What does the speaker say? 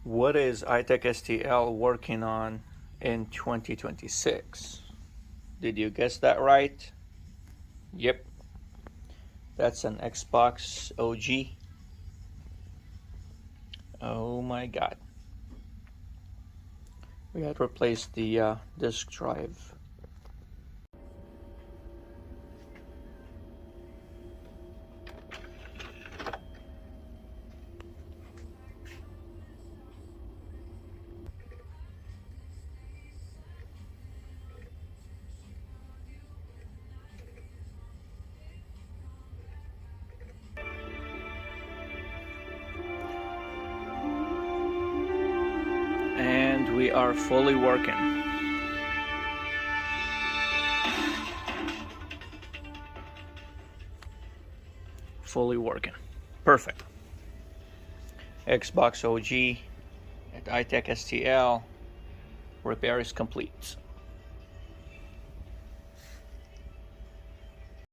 What is iTech STL working on in 2026? Did you guess that right? Yep, that's an Xbox OG. Oh my god. We had to replace the disk drive. And we are fully working. Fully working. Perfect. Xbox OG at iTech STL. Repair is complete.